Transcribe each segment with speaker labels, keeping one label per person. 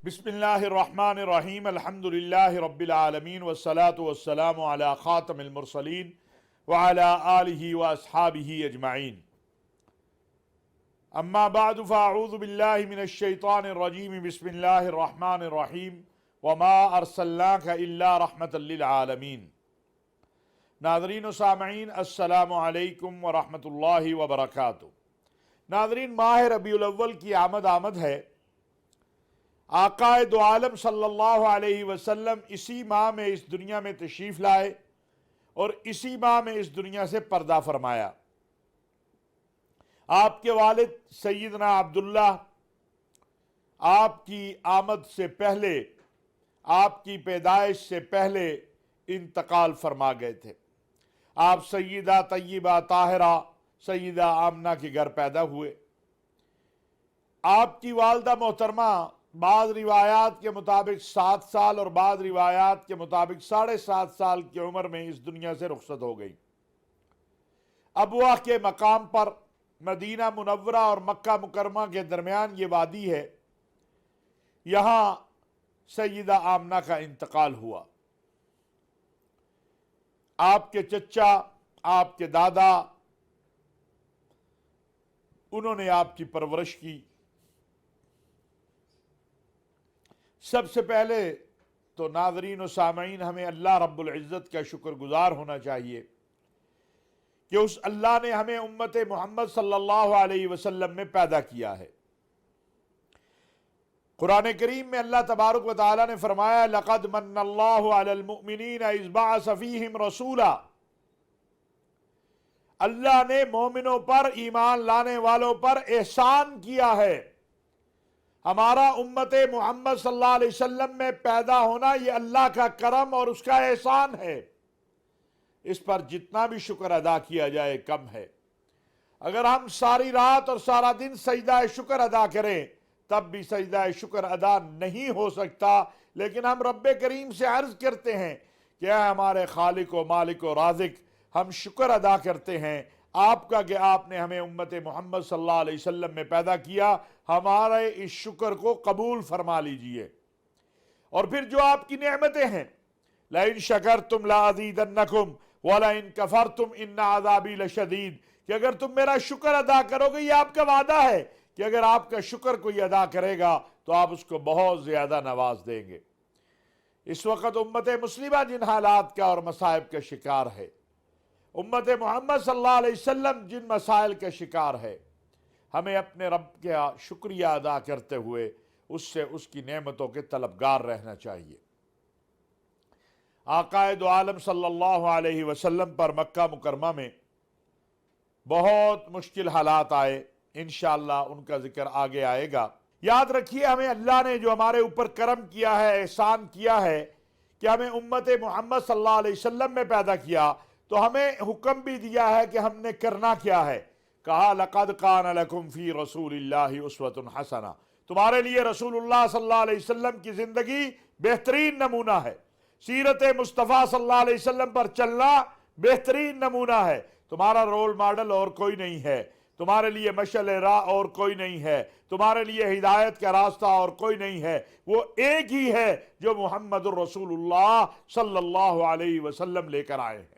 Speaker 1: بسم اللہ الرحمن الرحیم الحمدللہ رب العالمین والصلاة والسلام علی خاتم المرسلین وعلی آلہ واصحابہ اجمعین اما بعد فاعوذ باللہ من الشیطان الرجیم بسم اللہ الرحمن الرحیم وما ارسلناک الا رحمتا للعالمین۔ ناظرین و سامعین السلام علیکم ورحمۃ اللہ وبرکاتہ۔ ناظرین، ماہ ربیع الاول کی آمد ہے۔ آقا دو عالم صلی اللہ علیہ وسلم اسی ماہ میں اس دنیا میں تشریف لائے اور اسی ماہ میں اس دنیا سے پردہ فرمایا۔ آپ کے والد سیدنا عبداللہ آپ کی آمد سے پہلے، آپ کی پیدائش سے پہلے انتقال فرما گئے تھے۔ آپ سیدہ طیبہ طاہرہ سیدہ آمنہ کے گھر پیدا ہوئے۔ آپ کی والدہ محترمہ بعض روایات کے مطابق 7 سال اور بعض روایات کے مطابق 7.5 سال کی عمر میں اس دنیا سے رخصت ہو گئی۔ ابواہ کے مقام پر مدینہ منورہ اور مکہ مکرمہ کے درمیان یہ وادی ہے، یہاں سیدہ آمنہ کا انتقال ہوا۔ آپ کے چچا، آپ کے دادا، انہوں نے آپ کی پرورش کی۔ سب سے پہلے تو ناظرین و سامعین ہمیں اللہ رب العزت کا شکر گزار ہونا چاہیے کہ اس اللہ نے ہمیں امت محمد صلی اللہ علیہ وسلم میں پیدا کیا ہے۔ قرآن کریم میں اللہ تبارک و تعالیٰ نے فرمایا لَقَدْ مَنَّ اللَّهُ عَلَى الْمُؤْمِنِينَ إِذْ بَعَثَ فِيهِمْ رَسُولًا۔ اللہ نے مومنوں پر، ایمان لانے والوں پر احسان کیا ہے۔ ہمارا امت محمد صلی اللہ علیہ وسلم میں پیدا ہونا یہ اللہ کا کرم اور اس کا احسان ہے۔ اس پر جتنا بھی شکر ادا کیا جائے کم ہے۔ اگر ہم ساری رات اور سارا دن سجدہ شکر ادا کریں تب بھی سجدہ شکر ادا نہیں ہو سکتا، لیکن ہم رب کریم سے عرض کرتے ہیں کہ اے ہمارے خالق و مالک و رازق، ہم شکر ادا کرتے ہیں آپ کا کہ آپ نے ہمیں امت محمد صلی اللہ علیہ وسلم میں پیدا کیا، ہمارے اس شکر کو قبول فرما لیجئے۔ اور پھر جو آپ کی نعمتیں ہیں، لَإِن شَكَرْتُمْ لَأَزِيدَنَّكُمْ وَلَإِن كَفَرْتُمْ إِنَّ عَذَابِي لَشَدِيدٌ، کہ اگر تم میرا شکر ادا کرو گے، یہ آپ کا وعدہ ہے کہ اگر آپ کا شکر کوئی ادا کرے گا تو آپ اس کو بہت زیادہ نواز دیں گے۔ اس وقت امت مسلمہ جن حالات کا اور مصائب کا شکار ہے، امت محمد صلی اللہ علیہ وسلم جن مسائل کا شکار ہے، ہمیں اپنے رب کا شکریہ ادا کرتے ہوئے اس سے اس کی نعمتوں کے طلبگار رہنا چاہیے۔ آقا دو عالم صلی اللہ علیہ وسلم پر مکہ مکرمہ میں بہت مشکل حالات آئے، انشاءاللہ ان کا ذکر آگے آئے گا۔ یاد رکھیے، ہمیں اللہ نے جو ہمارے اوپر کرم کیا ہے، احسان کیا ہے کہ ہمیں امت محمد صلی اللہ علیہ وسلم میں پیدا کیا، تو ہمیں حکم بھی دیا ہے کہ ہم نے کرنا کیا ہے۔ کہا لَقَدْ كَانَ لَكُمْ فِي رَسُولِ اللَّهِ أُسْوَةٌ حَسَنَةٌ، تمہارے لیے رسول اللہ صلی اللہ علیہ وسلم کی زندگی بہترین نمونہ ہے۔ سیرت مصطفیٰ صلی اللہ علیہ وسلم پر چلنا بہترین نمونہ ہے۔ تمہارا رول ماڈل اور کوئی نہیں ہے، تمہارے لیے مشعل راہ اور کوئی نہیں ہے، تمہارے لیے ہدایت کا راستہ اور کوئی نہیں ہے، وہ ایک ہی ہے جو محمد الرسول اللہ صلی اللہ علیہ وسلم لے کر آئے ہیں۔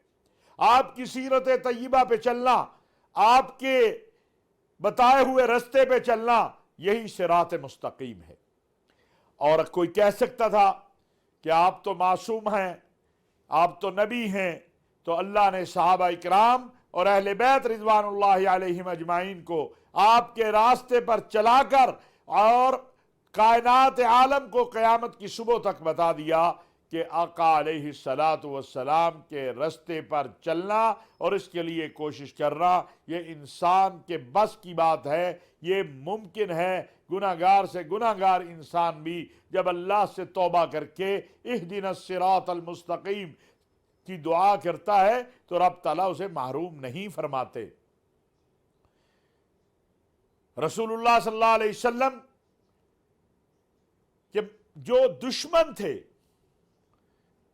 Speaker 1: آپ کی سیرت طیبہ پہ چلنا، آپ کے بتائے ہوئے رستے پہ چلنا، یہی صراط مستقیم ہے۔ اور کوئی کہہ سکتا تھا کہ آپ تو معصوم ہیں، آپ تو نبی ہیں، تو اللہ نے صحابہ اکرام اور اہل بیت رضوان اللہ علیہم اجمعین کو آپ کے راستے پر چلا کر اور کائنات عالم کو قیامت کی صبح تک بتا دیا کہ آقا علیہ السلام کے رستے پر چلنا اور اس کے لیے کوشش کرنا یہ انسان کے بس کی بات ہے، یہ ممکن ہے۔ گناہگار سے گناہگار انسان بھی جب اللہ سے توبہ کر کے اہدنا الصراط المستقیم کی دعا کرتا ہے تو رب تعالیٰ اسے محروم نہیں فرماتے۔ رسول اللہ صلی اللہ علیہ وسلم کہ جو دشمن تھے،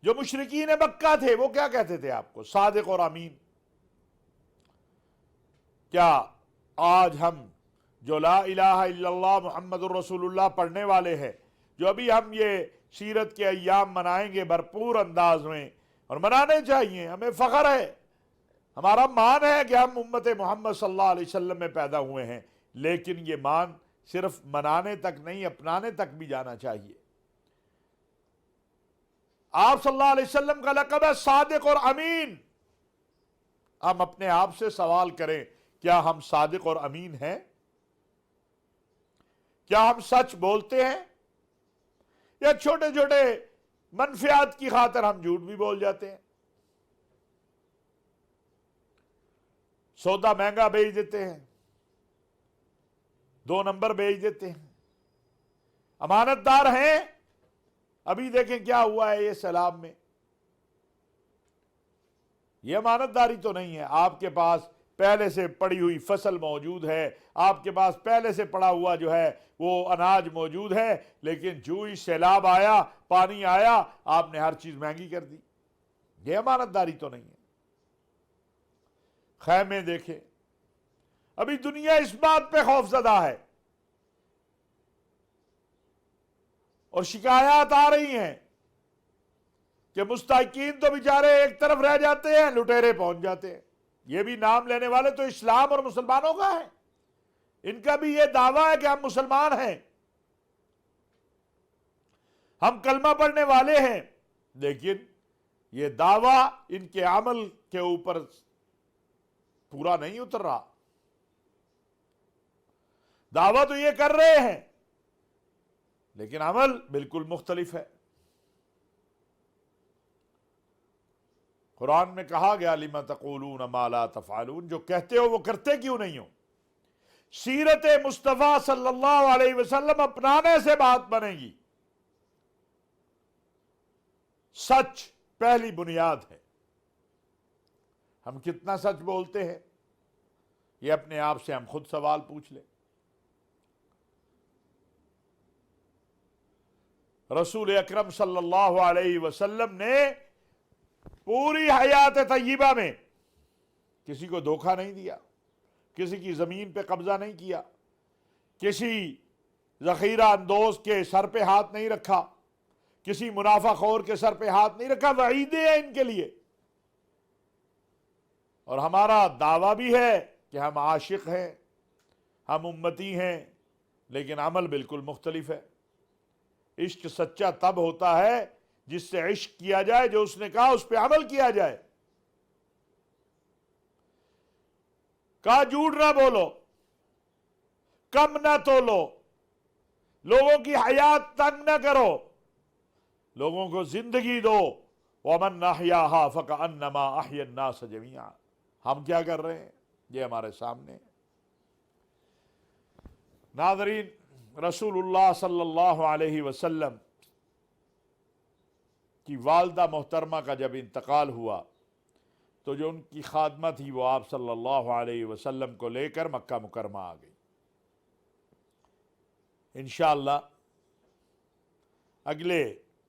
Speaker 1: جو مشرکین مکہ تھے، وہ کیا کہتے تھے آپ کو؟ صادق اور امین۔ کیا آج ہم جو لا الہ الا اللہ محمد الرسول اللہ پڑھنے والے ہیں، جو ابھی ہم یہ سیرت کے ایام منائیں گے بھرپور انداز میں، اور منانے چاہیے، ہمیں فخر ہے، ہمارا مان ہے کہ ہم امت محمد صلی اللہ علیہ وسلم میں پیدا ہوئے ہیں، لیکن یہ مان صرف منانے تک نہیں، اپنانے تک بھی جانا چاہیے۔ آپ صلی اللہ علیہ وسلم کا لقب ہے صادق اور امین۔ ہم اپنے آپ سے سوال کریں، کیا ہم صادق اور امین ہیں؟ کیا ہم سچ بولتے ہیں، یا چھوٹے چھوٹے منفیات کی خاطر ہم جھوٹ بھی بول جاتے ہیں؟ سودا مہنگا بیچ دیتے ہیں، 2 نمبر بیچ دیتے ہیں، امانت دار ہیں۔ ابھی دیکھیں کیا ہوا ہے یہ سیلاب میں، یہ امانت داری تو نہیں ہے۔ آپ کے پاس پہلے سے پڑی ہوئی فصل موجود ہے، آپ کے پاس پہلے سے پڑا ہوا جو ہے وہ اناج موجود ہے، لیکن جو ہی سیلاب آیا، پانی آیا، آپ نے ہر چیز مہنگی کر دی۔ یہ امانت داری تو نہیں ہے۔ خیمے دیکھیں، ابھی دنیا اس بات پہ خوف زدہ ہے، اور شکایات آ رہی ہیں کہ مستحقین تو بیچارے ایک طرف رہ جاتے ہیں، لٹیرے پہنچ جاتے ہیں۔ یہ بھی نام لینے والے تو اسلام اور مسلمانوں کا ہے، ان کا بھی یہ دعویٰ ہے کہ ہم مسلمان ہیں، ہم کلمہ پڑھنے والے ہیں، لیکن یہ دعویٰ ان کے عمل کے اوپر پورا نہیں اتر رہا۔ دعویٰ تو یہ کر رہے ہیں، لیکن عمل بالکل مختلف ہے۔ قرآن میں کہا گیا لِمَ تَقُولُونَ مَا لَا تَفْعَلُونَ، جو کہتے ہو وہ کرتے کیوں نہیں ہو؟ سیرت مصطفیٰ صلی اللہ علیہ وسلم اپنانے سے بات بنے گی۔ سچ پہلی بنیاد ہے۔ ہم کتنا سچ بولتے ہیں، یہ اپنے آپ سے ہم خود سوال پوچھ لیں۔ رسول اکرم صلی اللہ علیہ وسلم نے پوری حیات طیبہ میں کسی کو دھوکہ نہیں دیا، کسی کی زمین پہ قبضہ نہیں کیا، کسی ذخیرہ اندوز کے سر پہ ہاتھ نہیں رکھا، کسی منافع خور کے سر پہ ہاتھ نہیں رکھا۔ وعیدیں ہیں ان کے لیے، اور ہمارا دعویٰ بھی ہے کہ ہم عاشق ہیں، ہم امتی ہیں، لیکن عمل بالکل مختلف ہے۔ عشق سچا تب ہوتا ہے جس سے عشق کیا جائے، جو اس نے کہا اس پہ عمل کیا جائے۔ کہا جھوٹ نہ بولو، کم نہ تولو، لوگوں کی حیات تنگ نہ کرو، لوگوں کو زندگی دو۔ وَمَنْ أَحْيَاهَا فَكَأَنَّمَا أَحْيَا النَّاسَ جَمِيعًا۔ ہم کیا کر رہے ہیں، یہ ہمارے سامنے ہے۔ ناظرین، رسول اللہ صلی اللہ علیہ وسلم کی والدہ محترمہ کا جب انتقال ہوا تو جو ان کی خادمہ تھی وہ آپ صلی اللہ علیہ وسلم کو لے کر مکہ مکرمہ آ گئی۔ انشاءاللہ اگلے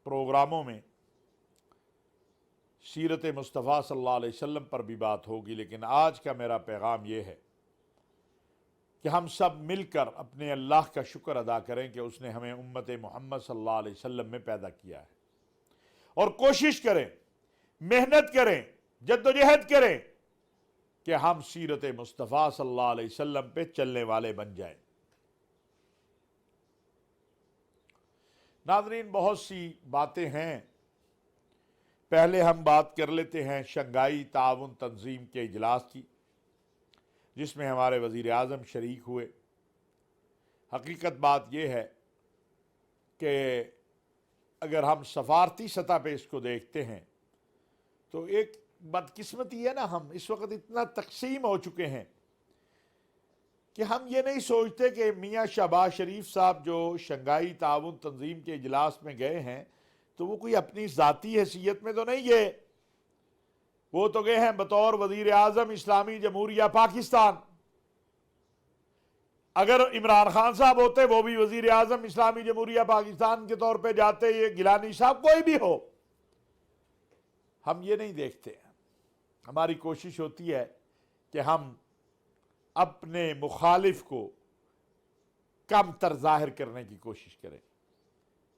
Speaker 1: پروگراموں میں سیرت مصطفیٰ صلی اللہ علیہ وسلم پر بھی بات ہوگی، لیکن آج کا میرا پیغام یہ ہے کہ ہم سب مل کر اپنے اللہ کا شکر ادا کریں کہ اس نے ہمیں امت محمد صلی اللہ علیہ وسلم میں پیدا کیا ہے، اور کوشش کریں، محنت کریں، جدوجہد کریں کہ ہم سیرت مصطفیٰ صلی اللہ علیہ وسلم پہ چلنے والے بن جائیں۔ ناظرین، بہت سی باتیں ہیں، پہلے ہم بات کر لیتے ہیں شنگھائی تعاون تنظیم کے اجلاس کی، جس میں ہمارے وزیر اعظم شریک ہوئے۔ حقیقت بات یہ ہے کہ اگر ہم سفارتی سطح پہ اس کو دیکھتے ہیں تو ایک بدقسمتی ہے نا، ہم اس وقت اتنا تقسیم ہو چکے ہیں کہ ہم یہ نہیں سوچتے کہ میاں شہباز شریف صاحب جو شنگھائی تعاون تنظیم کے اجلاس میں گئے ہیں تو وہ کوئی اپنی ذاتی حیثیت میں تو نہیں گئے، وہ تو گئے ہیں بطور وزیر اعظم اسلامی جمہوریہ پاکستان۔ اگر عمران خان صاحب ہوتے وہ بھی وزیر اعظم اسلامی جمہوریہ پاکستان کے طور پہ جاتے، یہ گیلانی صاحب کوئی بھی ہو، ہم یہ نہیں دیکھتے۔ ہماری کوشش ہوتی ہے کہ ہم اپنے مخالف کو کم تر ظاہر کرنے کی کوشش کریں۔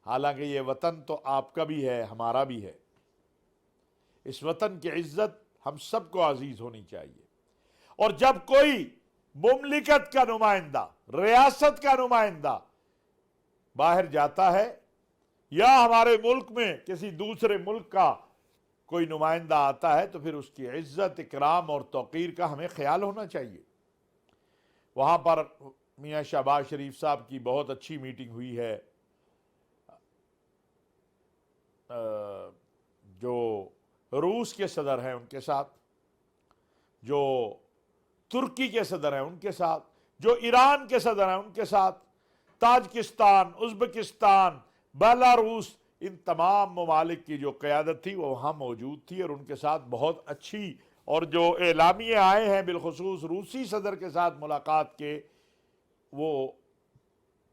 Speaker 1: حالانکہ یہ وطن تو آپ کا بھی ہے، ہمارا بھی ہے۔ اس وطن کی عزت ہم سب کو عزیز ہونی چاہیے، اور جب کوئی مملکت کا نمائندہ، ریاست کا نمائندہ باہر جاتا ہے، یا ہمارے ملک میں کسی دوسرے ملک کا کوئی نمائندہ آتا ہے، تو پھر اس کی عزت، اکرام اور توقیر کا ہمیں خیال ہونا چاہیے۔ وہاں پر میاں شہباز شریف صاحب کی بہت اچھی میٹنگ ہوئی ہے، جو روس کے صدر ہیں ان کے ساتھ، جو ترکی کے صدر ہیں ان کے ساتھ، جو ایران کے صدر ہیں ان کے ساتھ، تاجکستان، ازبکستان، بیلاروس، ان تمام ممالک کی جو قیادت تھی وہ وہاں موجود تھی، اور ان کے ساتھ بہت اچھی، اور جو اعلامیے آئے ہیں بالخصوص روسی صدر کے ساتھ ملاقات کے، وہ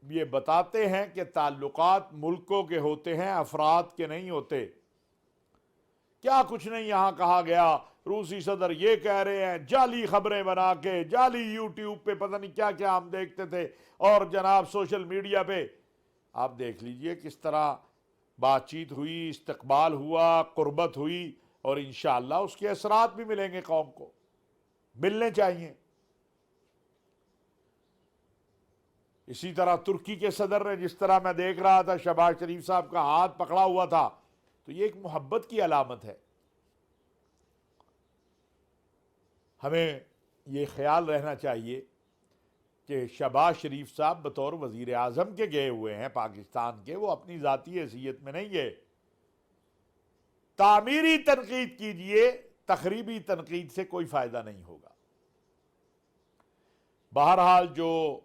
Speaker 1: یہ بتاتے ہیں کہ تعلقات ملکوں کے ہوتے ہیں، افراد کے نہیں ہوتے۔ کیا کچھ نہیں یہاں کہا گیا، روسی صدر یہ کہہ رہے ہیں، جعلی خبریں بنا کے، جعلی یوٹیوب پہ پتہ نہیں کیا کیا ہم دیکھتے تھے، اور جناب سوشل میڈیا پہ آپ دیکھ لیجئے کس طرح بات چیت ہوئی، استقبال ہوا، قربت ہوئی، اور انشاءاللہ اس کے اثرات بھی ملیں گے، قوم کو ملنے چاہیے۔ اسی طرح ترکی کے صدر نے، جس طرح میں دیکھ رہا تھا شہباز شریف صاحب کا ہاتھ پکڑا ہوا تھا، تو یہ ایک محبت کی علامت ہے۔ ہمیں یہ خیال رہنا چاہیے کہ شہباز شریف صاحب بطور وزیر اعظم کے گئے ہوئے ہیں پاکستان کے، وہ اپنی ذاتی حیثیت میں نہیں گئے۔ تعمیری تنقید کیجئے، تخریبی تنقید سے کوئی فائدہ نہیں ہوگا۔ بہرحال جو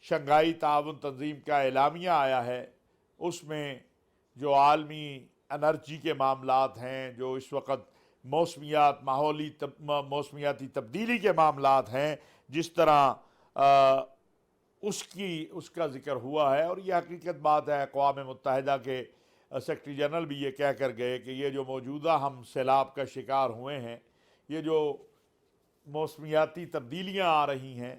Speaker 1: شنگھائی تعاون تنظیم کا اعلامیہ آیا ہے، اس میں جو عالمی انرجی کے معاملات ہیں، جو اس وقت موسمیات، موسمیاتی تبدیلی کے معاملات ہیں، جس طرح اس کا ذکر ہوا ہے، اور یہ حقیقت بات ہے، اقوام متحدہ کے سیکرٹری جنرل بھی یہ کہہ کر گئے کہ یہ جو موجودہ ہم سیلاب کا شکار ہوئے ہیں، یہ جو موسمیاتی تبدیلیاں آ رہی ہیں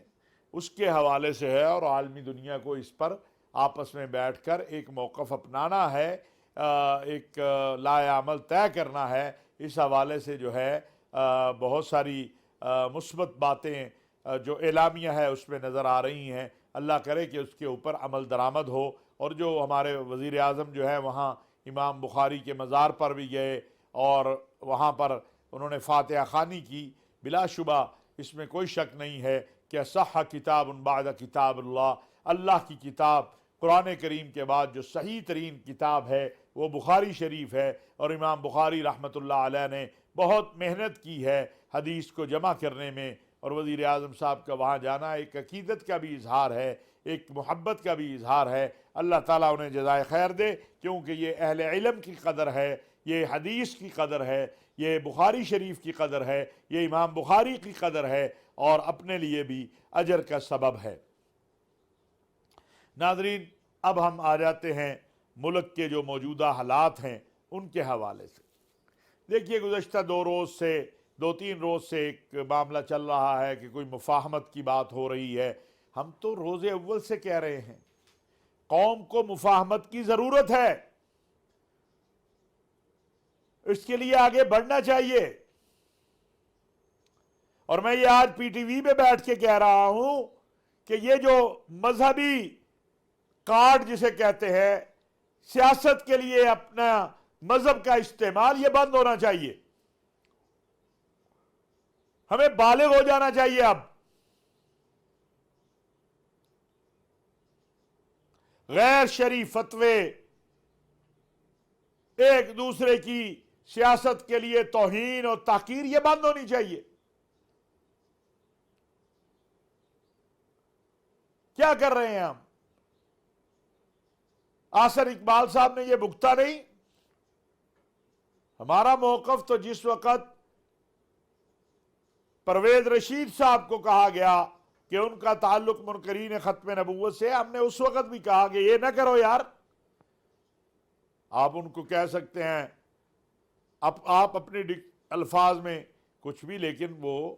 Speaker 1: اس کے حوالے سے ہے، اور عالمی دنیا کو اس پر آپس میں بیٹھ کر ایک موقف اپنانا ہے، ایک لائحہ عمل طے کرنا ہے۔ اس حوالے سے جو ہے بہت ساری مثبت باتیں جو اعلامیہ ہے اس میں نظر آ رہی ہیں۔ اللہ کرے کہ اس کے اوپر عمل درآمد ہو، اور جو ہمارے وزیر اعظم جو ہے وہاں امام بخاری کے مزار پر بھی گئے، اور وہاں پر انہوں نے فاتحہ خوانی کی، بلا شبہ اس میں کوئی شک نہیں ہے کہ صح کتاب بعد کتاب اللہ، اللہ کی کتاب قرآن کریم کے بعد جو صحیح ترین کتاب ہے وہ بخاری شریف ہے، اور امام بخاری رحمۃ اللہ علیہ نے بہت محنت کی ہے حدیث کو جمع کرنے میں، اور وزیر اعظم صاحب کا وہاں جانا ایک عقیدت کا بھی اظہار ہے، ایک محبت کا بھی اظہار ہے۔ اللہ تعالیٰ انہیں جزائے خیر دے، کیونکہ یہ اہل علم کی قدر ہے، یہ حدیث کی قدر ہے، یہ بخاری شریف کی قدر ہے، یہ امام بخاری کی قدر ہے، اور اپنے لیے بھی اجر کا سبب ہے۔ ناظرین، اب ہم آ جاتے ہیں ملک کے جو موجودہ حالات ہیں ان کے حوالے سے۔ دیکھیے گزشتہ دو تین روز سے ایک معاملہ چل رہا ہے کہ کوئی مفاہمت کی بات ہو رہی ہے۔ ہم تو روز اول سے کہہ رہے ہیں قوم کو مفاہمت کی ضرورت ہے، اس کے لیے آگے بڑھنا چاہیے، اور میں یہ آج پی ٹی وی پہ بیٹھ کے کہہ رہا ہوں کہ یہ جو مذہبی کارڈ جسے کہتے ہیں، سیاست کے لیے اپنا مذہب کا استعمال، یہ بند ہونا چاہیے۔ ہمیں بالغ ہو جانا چاہیے اب۔ غیر شرعی فتوے، ایک دوسرے کی سیاست کے لیے توہین اور تحقیر، یہ بند ہونی چاہیے۔ کیا کر رہے ہیں ہم؟ آصر اقبال صاحب نے یہ بھگتا نہیں؟ ہمارا موقف تو جس وقت پرویز رشید صاحب کو کہا گیا کہ ان کا تعلق منکرین ختم نبوت سے، ہم نے اس وقت بھی کہا کہ یہ نہ کرو یار۔ آپ ان کو کہہ سکتے ہیں، آپ اپنے الفاظ میں کچھ بھی، لیکن وہ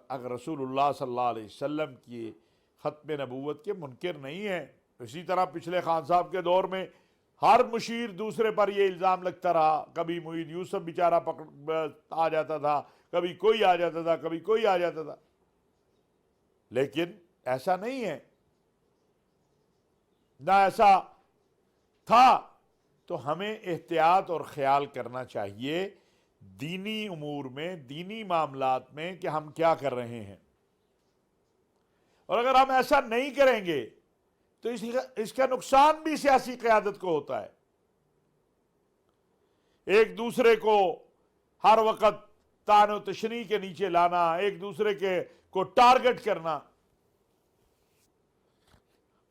Speaker 1: اگر رسول اللہ صلی اللہ علیہ وسلم کی ختم نبوت کے منکر نہیں ہیں، اسی طرح پچھلے خان صاحب کے دور میں ہر مشیر دوسرے پر یہ الزام لگتا رہا، کبھی معید یوسف بیچارہ آ جاتا تھا، کبھی کوئی آ جاتا تھا، کبھی کوئی آ جاتا تھا، لیکن ایسا نہیں ہے، نہ ایسا تھا۔ تو ہمیں احتیاط اور خیال کرنا چاہیے دینی امور میں، دینی معاملات میں، کہ ہم کیا کر رہے ہیں، اور اگر ہم ایسا نہیں کریں گے تو اس کا نقصان بھی سیاسی قیادت کو ہوتا ہے۔ ایک دوسرے کو ہر وقت طعن و تشنیع کے نیچے لانا، ایک دوسرے کو ٹارگٹ کرنا۔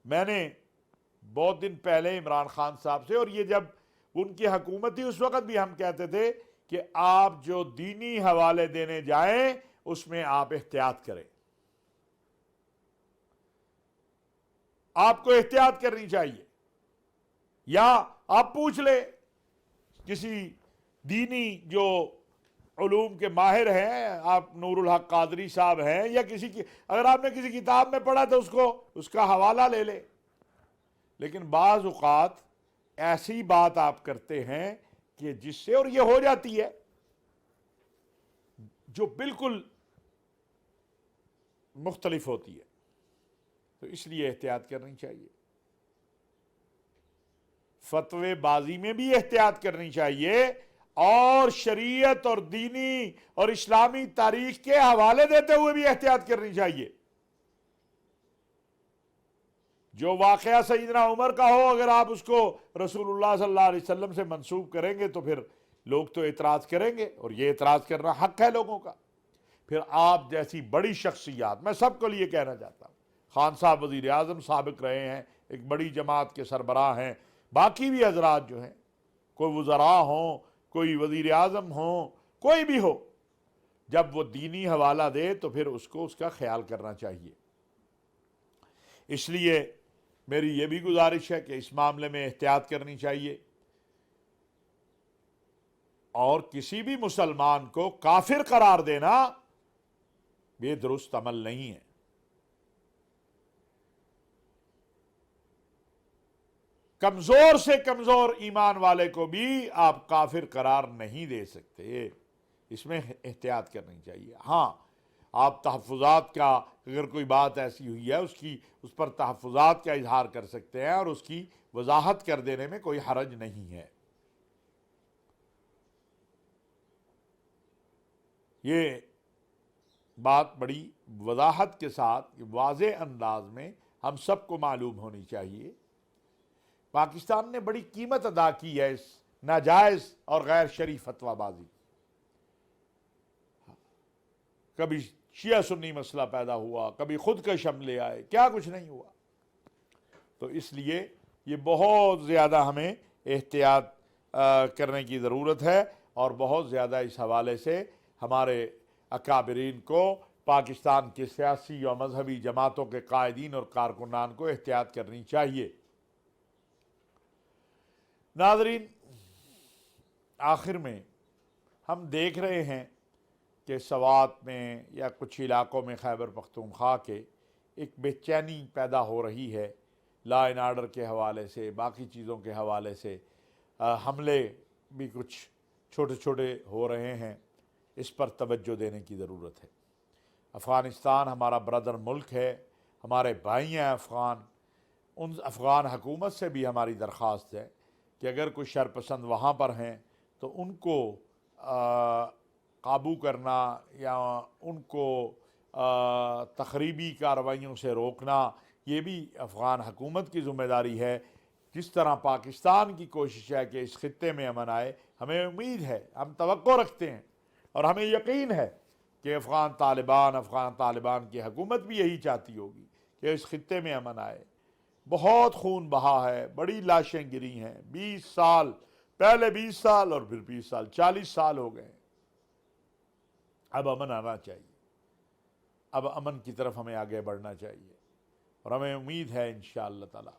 Speaker 1: میں نے بہت دن پہلے عمران خان صاحب سے، اور یہ جب ان کی حکومت تھی اس وقت بھی ہم کہتے تھے کہ آپ جو دینی حوالے دینے جائیں اس میں آپ احتیاط کریں، آپ کو احتیاط کرنی چاہیے، یا آپ پوچھ لیں کسی دینی جو علوم کے ماہر ہیں، آپ نور الحق قادری صاحب ہیں، یا اگر آپ نے کسی کتاب میں پڑھا تو اس کا حوالہ لے لے۔ لیکن بعض اوقات ایسی بات آپ کرتے ہیں کہ جس سے، اور یہ ہو جاتی ہے، جو بالکل مختلف ہوتی ہے، تو اس لیے احتیاط کرنی چاہیے۔ فتوے بازی میں بھی احتیاط کرنی چاہیے، اور شریعت اور دینی اور اسلامی تاریخ کے حوالے دیتے ہوئے بھی احتیاط کرنی چاہیے۔ جو واقعہ سیدنا عمر کا ہو، اگر آپ اس کو رسول اللہ صلی اللہ علیہ وسلم سے منسوب کریں گے تو پھر لوگ تو اعتراض کریں گے، اور یہ اعتراض کرنا حق ہے لوگوں کا۔ پھر آپ جیسی بڑی شخصیات، میں سب کو لیے کہنا چاہتا ہوں، خان صاحب وزیر اعظم سابق رہے ہیں، ایک بڑی جماعت کے سربراہ ہیں، باقی بھی حضرات جو ہیں، کوئی وزراء ہوں، کوئی وزیر اعظم ہوں، کوئی بھی ہو، جب وہ دینی حوالہ دے تو پھر اس کا خیال کرنا چاہیے۔ اس لیے میری یہ بھی گزارش ہے کہ اس معاملے میں احتیاط کرنی چاہیے، اور کسی بھی مسلمان کو کافر قرار دینا یہ درست عمل نہیں ہے۔ کمزور سے کمزور ایمان والے کو بھی آپ کافر قرار نہیں دے سکتے، اس میں احتیاط کرنی چاہیے۔ ہاں، آپ تحفظات کا، اگر کوئی بات ایسی ہوئی ہے اس پر تحفظات کا اظہار کر سکتے ہیں، اور اس کی وضاحت کر دینے میں کوئی حرج نہیں ہے۔ یہ بات بڑی وضاحت کے ساتھ، واضح انداز میں ہم سب کو معلوم ہونی چاہیے۔ پاکستان نے بڑی قیمت ادا کی ہے اس ناجائز اور غیر شرعی فتویٰ بازی۔ کبھی شیعہ سنی مسئلہ پیدا ہوا، کبھی خودکش حملے آئے، کیا کچھ نہیں ہوا۔ تو اس لیے یہ بہت زیادہ ہمیں احتیاط کرنے کی ضرورت ہے، اور بہت زیادہ اس حوالے سے ہمارے اکابرین کو، پاکستان کے سیاسی اور مذہبی جماعتوں کے قائدین اور کارکنان کو احتیاط کرنی چاہیے۔ ناظرین، آخر میں ہم دیکھ رہے ہیں کہ سوات میں یا کچھ علاقوں میں خیبر پختونخوا کے ایک بے چینی پیدا ہو رہی ہے، لا اینڈ آرڈر کے حوالے سے، باقی چیزوں کے حوالے سے حملے بھی کچھ چھوٹے چھوٹے ہو رہے ہیں۔ اس پر توجہ دینے کی ضرورت ہے۔ افغانستان ہمارا برادر ملک ہے، ہمارے بھائی ہیں افغان، ان افغان حکومت سے بھی ہماری درخواست ہے کہ اگر کوئی شرپسند وہاں پر ہیں تو ان کو قابو کرنا، یا ان کو تخریبی کارروائیوں سے روکنا، یہ بھی افغان حکومت کی ذمہ داری ہے۔ جس طرح پاکستان کی کوشش ہے کہ اس خطے میں امن آئے، ہمیں امید ہے، ہم توقع رکھتے ہیں، اور ہمیں یقین ہے کہ افغان طالبان کی حکومت بھی یہی چاہتی ہوگی کہ اس خطے میں امن آئے۔ بہت خون بہا ہے، بڑی لاشیں گری ہیں، 20 سال، پہلے 20 سال اور پھر 20 سال، 40 سال ہو گئے۔ اب امن آنا چاہیے، اب امن کی طرف ہمیں آگے بڑھنا چاہیے، اور ہمیں امید ہے انشاءاللہ تعالی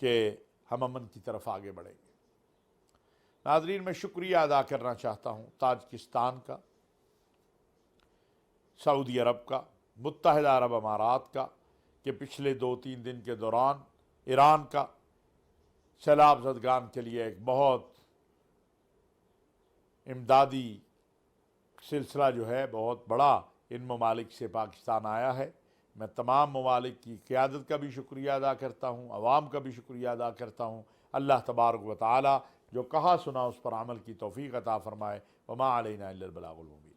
Speaker 1: کہ ہم امن کی طرف آگے بڑھیں گے۔ ناظرین، میں شکریہ ادا کرنا چاہتا ہوں تاجکستان کا، سعودی عرب کا، متحدہ عرب امارات کا، کہ پچھلے 2-3 دن کے دوران ایران کا سیلاب زدگان کے لیے ایک بہت امدادی سلسلہ جو ہے بہت بڑا ان ممالک سے پاکستان آیا ہے۔ میں تمام ممالک کی قیادت کا بھی شکریہ ادا کرتا ہوں، عوام کا بھی شکریہ ادا کرتا ہوں۔ اللہ تبارک و تعالی جو کہا سنا اس پر عمل کی توفیق عطا فرمائے۔ وما علینا الا البلاغ المبین۔